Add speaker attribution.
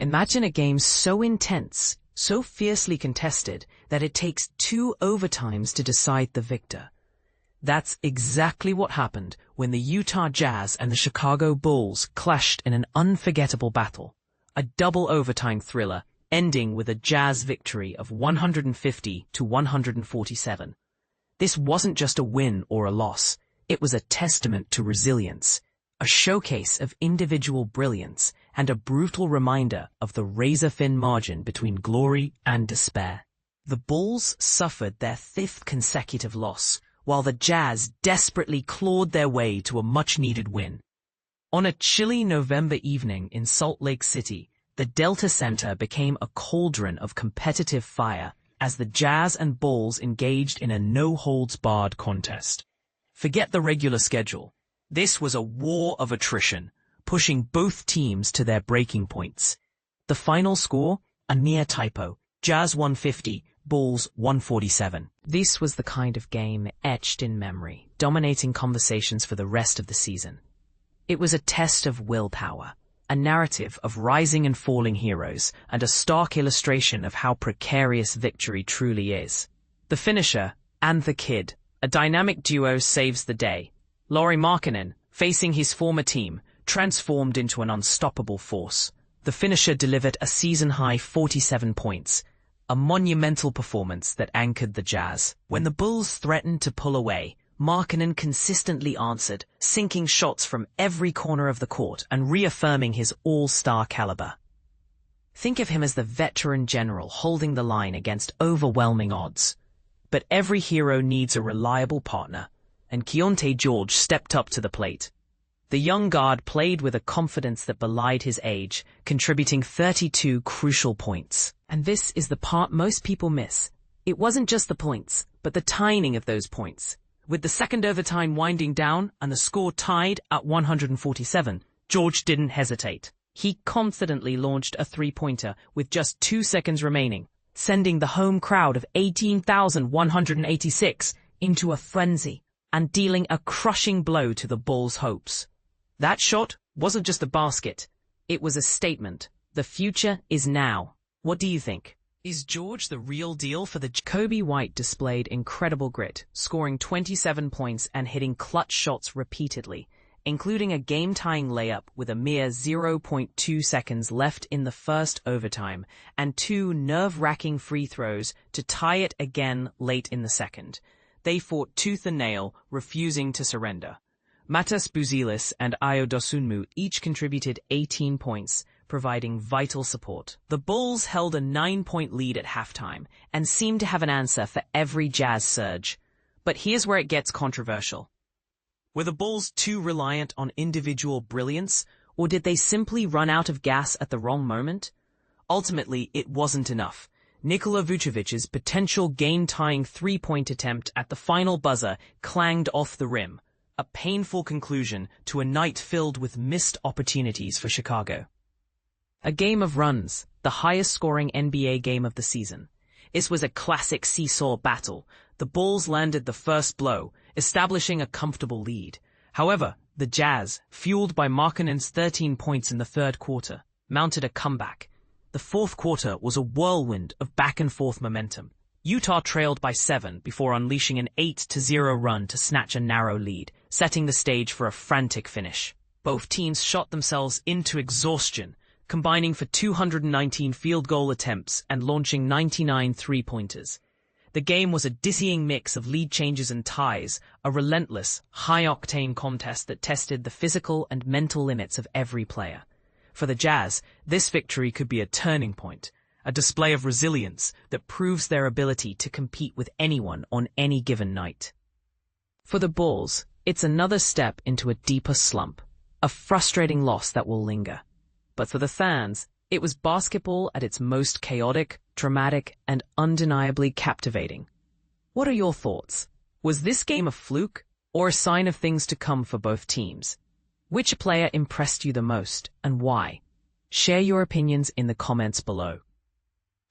Speaker 1: Imagine a game so intense, so fiercely contested, that it takes 2 overtimes to decide the victor. That's exactly what happened when the Utah Jazz and the Chicago Bulls clashed in an unforgettable battle. A double overtime thriller, ending with a Jazz victory of 150-147. This wasn't just a win or a loss. It was a testament to resilience, a showcase of individual brilliance, and a brutal reminder of the razor-thin margin between glory and despair. The Bulls suffered their 5th consecutive loss, while the Jazz desperately clawed their way to a much-needed win. On a chilly November evening in Salt Lake City, the Delta Center became a cauldron of competitive fire as the Jazz and Bulls engaged in a no-holds-barred contest. Forget the regular schedule. This was a war of attrition, pushing both teams to their breaking points. The final score? A near typo. Jazz 150, Bulls 147. This was the kind of game etched in memory, dominating conversations for the rest of the season. It was a test of willpower, a narrative of rising and falling heroes, and a stark illustration of how precarious victory truly is. The Finnisher and the Kid, a dynamic duo, saves the day. Lauri Markkanen, facing his former team, transformed into an unstoppable force. The Finnisher delivered a season-high 47 points, a monumental performance that anchored the Jazz. When the Bulls threatened to pull away, Markkanen consistently answered, sinking shots from every corner of the court and reaffirming his all-star caliber. Think of him as the veteran general holding the line against overwhelming odds. But every hero needs a reliable partner, and Keyonte George stepped up to the plate. The young guard played with a confidence that belied his age, contributing 32 crucial points. And this is the part most people miss. It wasn't just the points, but the timing of those points. With the second overtime winding down and the score tied at 147, George didn't hesitate. He confidently launched a three-pointer with just 2 seconds remaining, sending the home crowd of 18,186 into a frenzy and dealing a crushing blow to the Bulls' hopes. That shot wasn't just a basket. It was a statement. The future is now. What do you think? Is George the real deal for the Coby White displayed incredible grit, scoring 27 points and hitting clutch shots repeatedly, including a game-tying layup with a mere 0.2 seconds left in the first overtime and 2 nerve-wracking free throws to tie it again late in the second. They fought tooth and nail, refusing to surrender. Buzelis and Ayo Dosunmu each contributed 18 points, providing vital support. The Bulls held a 9-point lead at halftime and seemed to have an answer for every Jazz surge. But here's where it gets controversial. Were the Bulls too reliant on individual brilliance, or did they simply run out of gas at the wrong moment? Ultimately, it wasn't enough. Nikola Vucevic's potential game-tying 3-point attempt at the final buzzer clanged off the rim, a painful conclusion to a night filled with missed opportunities for Chicago. A game of runs, the highest-scoring NBA game of the season. This was a classic seesaw battle. The Bulls landed the first blow, establishing a comfortable lead. However, the Jazz, fueled by Markkanen's 13 points in the third quarter, mounted a comeback. The fourth quarter was a whirlwind of back-and-forth momentum. Utah trailed by 7 before unleashing an 8-0 run to snatch a narrow lead, setting the stage for a frantic finish. Both teams shot themselves into exhaustion, combining for 219 field goal attempts and launching 99 three-pointers. The game was a dizzying mix of lead changes and ties, a relentless, high-octane contest that tested the physical and mental limits of every player. For the Jazz, this victory could be a turning point, a display of resilience that proves their ability to compete with anyone on any given night. For the Bulls, it's another step into a deeper slump, a frustrating loss that will linger. But for the fans, it was basketball at its most chaotic, dramatic, and undeniably captivating. What are your thoughts? Was this game a fluke, or a sign of things to come for both teams? Which player impressed you the most, and why? Share your opinions in the comments below.